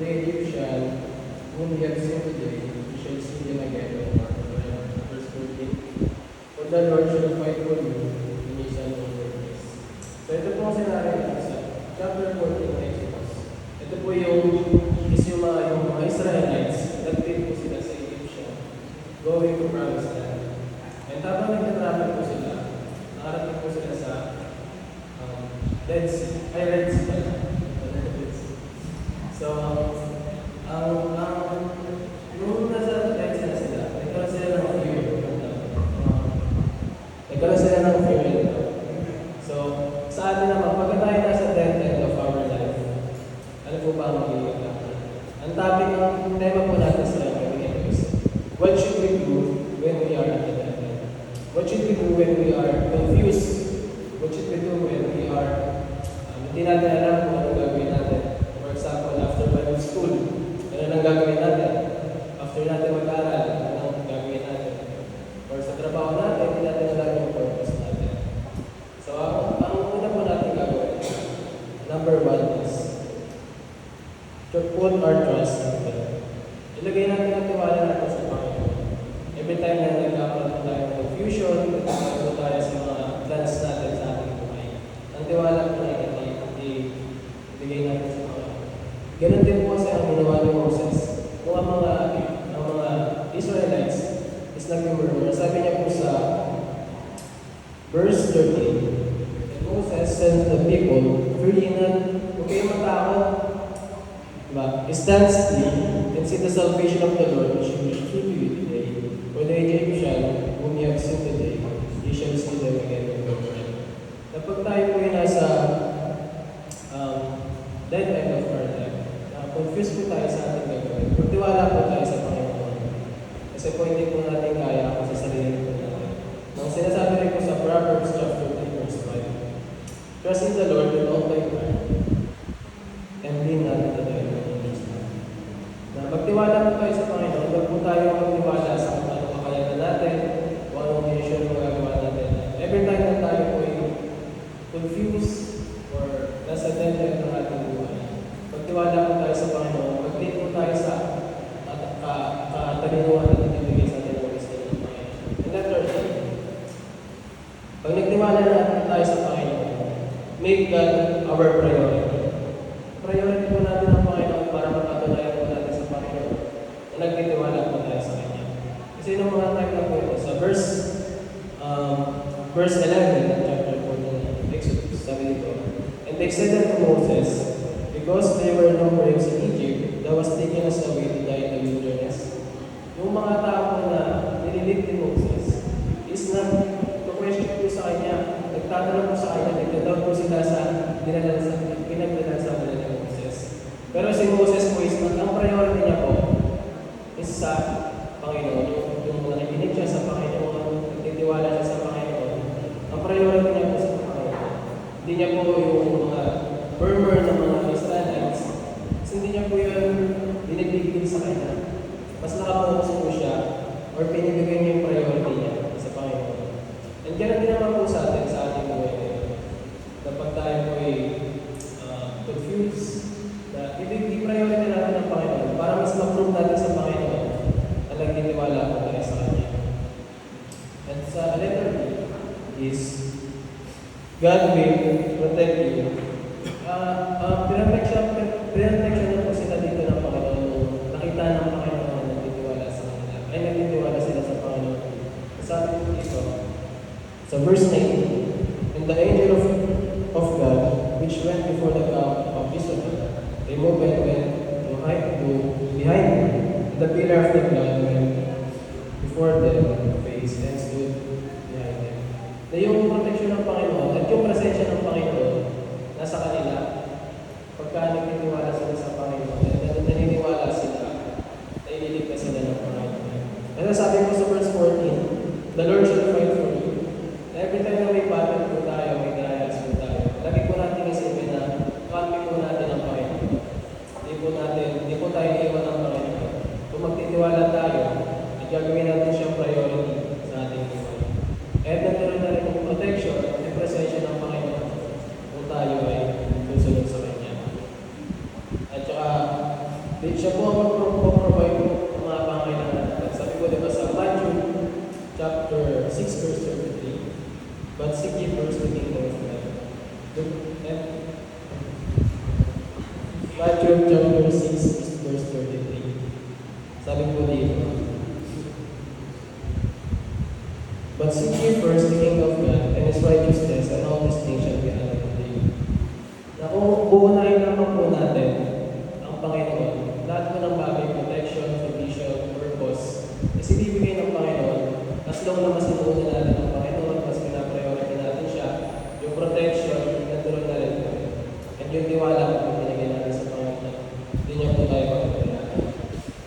the Egyptian, whom he had seen today, you shall see him again no more. Verse 14. For the Lord shall fight for you, and ye shall know your peace. So ito po ang scenario natin sa chapter 14 ng Exodus. Ito po yung mga Israelites, nag-trip po sila sa Egyptian, going to Promised Land. And habang nagtatravel po sila, nakarating po sila sa Red Sea. Red Sea pala. So, nung nasa Red Sea na sila, nagkaroon sila ng fear. Nagkaroon sila ng fear. So, sa atin naman, pagka tayo nasa dead end of our life, ano po ba ang magiging natin? Ang topic ng tema po natin sa ngayon is, what should we do when we are at the dead end? What should we do when we are confused? What should we do when we are hindi natin alam kung anong gagawin natin? For example, after Bible school, ano nang gagawin natin? After natin mag-aral, ano nang gagawin natin? Or sa trabaho natin, hindi natin alam yung purpose natin. So, ang una po natin gagawin, number 1 is to put our trust in God. Ilagay natin ang tiwala natin sa Panginoon. Every time na nagkakaroon tayo ng confusion, nagkakaroon tayo sa mga plans natin sa ating buhay. Ang tiwala po natin ibigay natin sa Panginoon. Ganun din po kasi ang ginawa ni Moses. Kung ang mga Israelites is nag-murmur, sabi niya po sa verse 13, and Moses sent the people, fearing not, huwag kayong matakot, diba? Stand still and see the salvation of the Lord, which he will show to you today. For the Egyptian, whom you have seen today, you shall see them again in your life. Kapag tayo po yung nasa dead end of our life, confused po tayo sa ating gagawin. Magtiwala po tayo sa Panginoon. Kasi po hindi po natin kaya ako sa sarili po natin. Ang sinasabi rin po sa Proverbs chapter 3 verse 5, trust in the Lord with all thy heart, and lean not unto thy own understanding. Na magtiwala po tayo sa Panginoon, huwag po tayo magtiwala sa kung ano kakayanan natin, kung anong mission magagawa natin. Every time na tayo po ay confused or nasa dead end ng ating buhay, magtiwala po tayo sa Panginoon, mag-lean po tayo sa katalinuhan na tinibigay sa ating mga Kristo ng Panginoon. And that thirdly, pag nagtiwala natin tayo sa Panginoon, make God our priority. Priority po natin ang Panginoon para mapatunayan po natin sa Panginoon na nagtitiwala po tayo sa Kanya. Kasi nung mga time na po ito, sa verse 11, chapter 14 ng Exodus, sabi dito, and they said unto Moses, because there were no graves in Egypt, thou was taken us away to die in the wilderness. Yung mga tao na nililig ni Moses is not to question po sa kanya, nagtatanong po sa kanya, nagtataw po sila sa pinagdalan sa mga ni Moses. Pero si Moses po is, ang priority niya po is sa Panginoon. Yung nakikinig siya sa Panginoon, nagtitiwala siya sa Panginoon, ang priority niya po sa Panginoon. Hindi niya po yung mga murmur ng mga Israelites, kasi hindi niya po yun binibigay sa kanya. Mas nakapokus po siya or pinibigay niya yung priority niya sa Panginoon. And ganoon din naman po sa atin, sa ating buhay ngayon. Dapat tayo po ay confused na i-priority natin ang Panginoon para mas ma-prove natin sa Panginoon na nagtitiwala po tayo sa Kanya. And sa letter B is, God will protect you. Pinag-protection na po sila dito ng Panginoon nung nakita ng Panginoon na nagtitiwala sa kanila. Ay nagtitiwala sila sa Panginoon. Sabi po dito, sa verse 19, and the angel of God, which went before the camp of Israel, removed and went behind them, and the pillar of the cloud went before them, face and stood behind them. Na yung protection ng Panginoon at yung presensya ng Panginoon nasa kanila, pagka nagtitiwala sila sa Panginoon, at naniniwala sila, na ililigtas sila ng Panginoon. Ano sabi ko sa verse 14, the Lord shall fight for you. Every time na may battle po tayo, may trials po tayo, lagi po natin isipin na kampi po natin ang Panginoon. Hindi po tayo iiwan ng Panginoon. Kung magtitiwala tayo, at gagawin natin siyang priority sa ating buhay. At nagkaroon na rin ng protection at presensya ng Panginoon kung tayo ay susunod sa Kanya. At saka, Siya po ang mag-provide po ng mga pangailangan natin. Sabi ko diba sa Matthew chapter 6 verse 33, but seek ye first the kingdom of God. And Matthew chapter 6 verse 33. Sabi po dito, but seek ye first the kingdom of God and His righteousness, and all these things shall be added unto you. Na kung uunahin naman po natin ang Panginoon, lahat po ng bagay, protection, provision, purpose, is ibibigay ng Panginoon. As long na mas inuuna natin ang Panginoon, mas pinapriority natin siya, yung protection, natural na rin po. And yung tiwala po pinigay natin sa Panginoon. Hindi niya po tayo pagpapalala.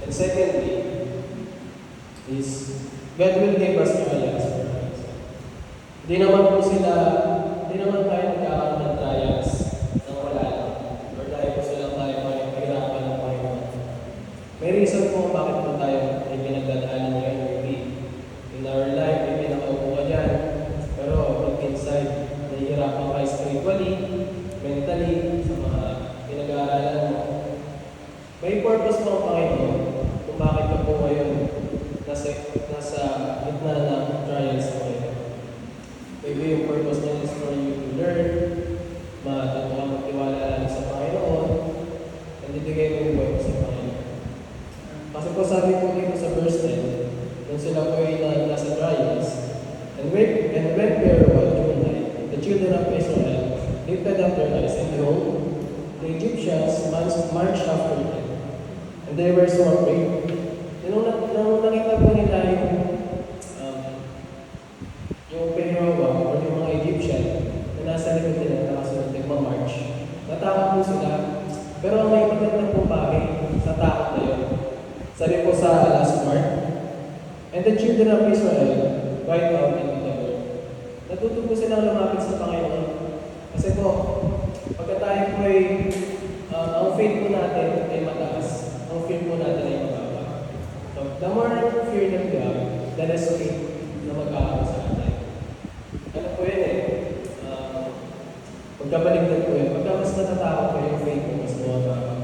And secondly, is God will give us trials. Hindi naman tayo nagkakaroon ng trials nang wala lang. Or dahil po silang tayo mahirapan ng Panginoon. May reason po bakit po tayo ay pinagdadaanan ngayon, maybe. In our life, may pinakaupo ka dyan. Pero deep inside, nahihirapan ka spiritually, mentally, sa mga pinag-aaralan mo. May purpose po ang Panginoon kung bakit ka po ngayon nasa gitna ng trials mo ngayon. Maybe yung purpose niya is for you to learn, matuto ka magtiwala lang sa Panginoon, and ibigay mo yung buhay mo sa Panginoon. Kasi po sabi po dito sa verse 10, nung sila po ay nasa trials, and when there was June, the children of Israel lifted up their eyes, and behold, the Egyptians marched after them, and they were so afraid. Nung nakita po nila yung Pharaoh or yung mga Egyptian na nasa likod nila nakasunod nagmamarch, natakot po sila. Pero ang may magandang po bagay sa takot na yun. Sabi po sa last part, and the children of Israel cried out unto the Lord. Natuto po silang lumapit sa Panginoon. Kasi po, pagka tayo po ay ang faith po natin ay mataas, ang fear po natin ay mababa. So, the more you fear of God, the less faith na magkakaroon sa atin. Ano po yun eh? Pagkabaligtad po yun. Pagka mas natatakot po yung faith mo, mas bumababa.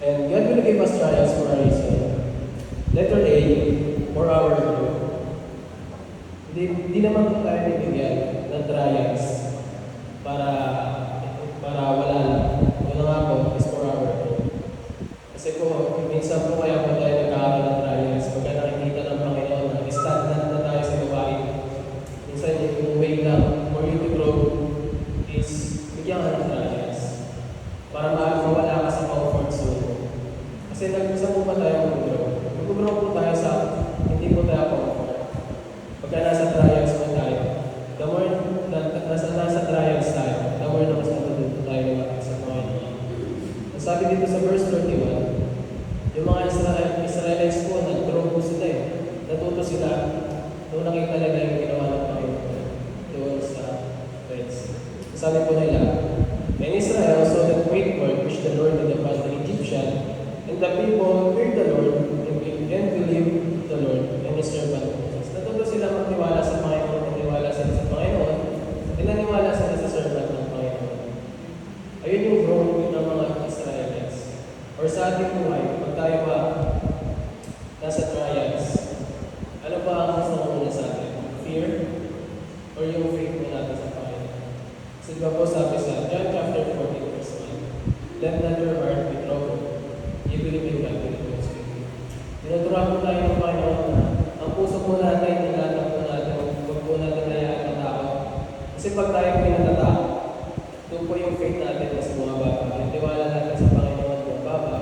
And God will give us trials for a reason. Letter A, for our growth. Hindi naman po tayo bibigyan ng trials para wala lang. Ito nga po, is for our growth. Kasi po, minsan po kaya po tayo nagkakaroon ng trials. Pagka nakikita ng Panginoon na stagnant na tayo sa gawain. Minsan yung way lang for you to grow is bigyan ka ng trials. Para mawala ka sa comfort zone mo. Kasi nag-isa po ba tayo mag-grow? Mag-grow po tayo sa hindi po tayo comfort. Pagka nasa trials po tayo, the more nasa trials tayo, the more na mas matututo tayo lumapit sa Panginoon. Sabi dito sa verse 31, yung mga Israelites po, nag-grow po sila eh. Natuto sila nung nakita nila yung ginawa ng Panginoon doon sa Red Sea. Sabi po nila, and Israel saw the great work which the Lord did upon the Egyptian, and the people feared the Lord and believed the Lord and His servant Moses. Natuto sila magtiwala sa Panginoon, naniwala sila sa Panginoon, at naniwala sila sa servant ng Panginoon. Ayun yung growth ng mga Israelites. Or sa ating buhay, pag tayo ba nasa trials, ano ba ang mas nakuna sa atin? Fear? Or yung faith mo natin sa Panginoon? Kasi diba po sabi sa John chapter 14 verse 1, let not your heart be troubled. You believe in God, believe also in me. Tinuturuan po tayo ng Panginoon na ang puso po natin, nilatag po natin, huwag po natin hayaan matakot. Kasi pag tayo po natatakot, doon po yung faith natin mas bumababa. Yung tiwala natin sa Panginoon bumababa.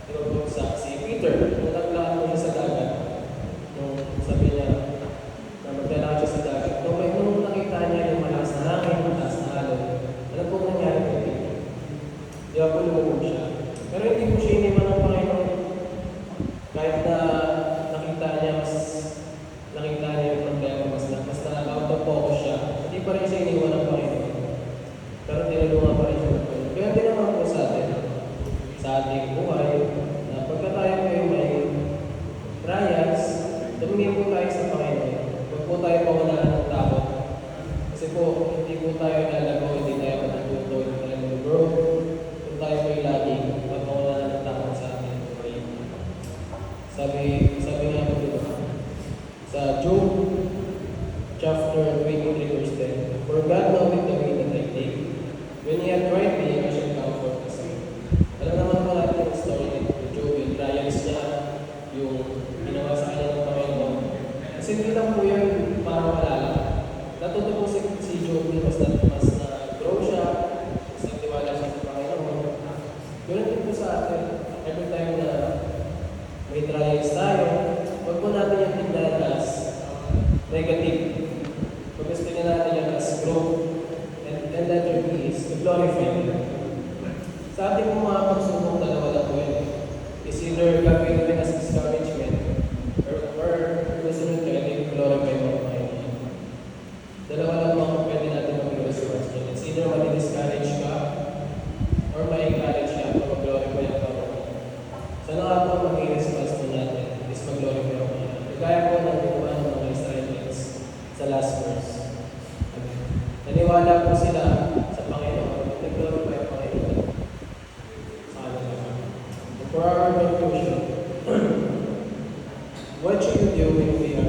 Diba po si Peter, nung naglakad mo siya sa dagat, nung sabi niya na maglalakad siya sa dagat, nung nakita niya yung malakas na hangin, mataas na alon, ano po nangyari kay Peter? Diba po lumubog siya. Pero hindi po siya iniwan ng Panginoon. Kahit na nakita niya yung problema, mas na-out of focus siya, hindi pa rin siya iniwan ng Panginoon. Pero tinulungan pa rin siya ng Panginoon. Kaya din naman po sa atin, sa ating buhay, na pagka tayo kayo may trials, tumingin po tayo sa Panginoon. Huwag po tayo paunahan ng takot. Kasi po, hindi po tayo lalago, hindi tayo matututo, hindi tayo mag-grow. Kung tayo may laging, paunahan ng Sabi nga po dito, sa Job chapter 23 verse 10, For God knoweth the way that I take, when he had tried me, I shall come forth as me. Alam naman po natin yung story ni Job, yung trials niya, yung ginawa sa kanya ng Panginoon. Kasi hindi lang po yan para malala. Natuto po si Job mas na-grow siya, mas nagtiwala siya sa Panginoon. Ganun din po sa atin. Every time na may trials tayo, huwag po natin yung tignan as negative. Pag-gusto niya natin yung as growth. And letter B is to glorify Him. Sa ating mga pagsubok, dalawa lang po yun. Is either gagawin natin as discouragement or kasunod ka, hindi glorify mo ang Panginoon. Dalawa lang mga pwede natin mag-response dyan. It's either mali-discourage ka or ma-encourage ka o mag-glorify ang Panginoon. Sana nga po maging response po natin is mag-glorify ang Panginoon. Kagaya po ng ginawa ng mga Israelites sa last verse. Naniwala po sila sa Panginoon, nag-glorify ang Panginoon sa kanila. For our conclusion, what should you do when we are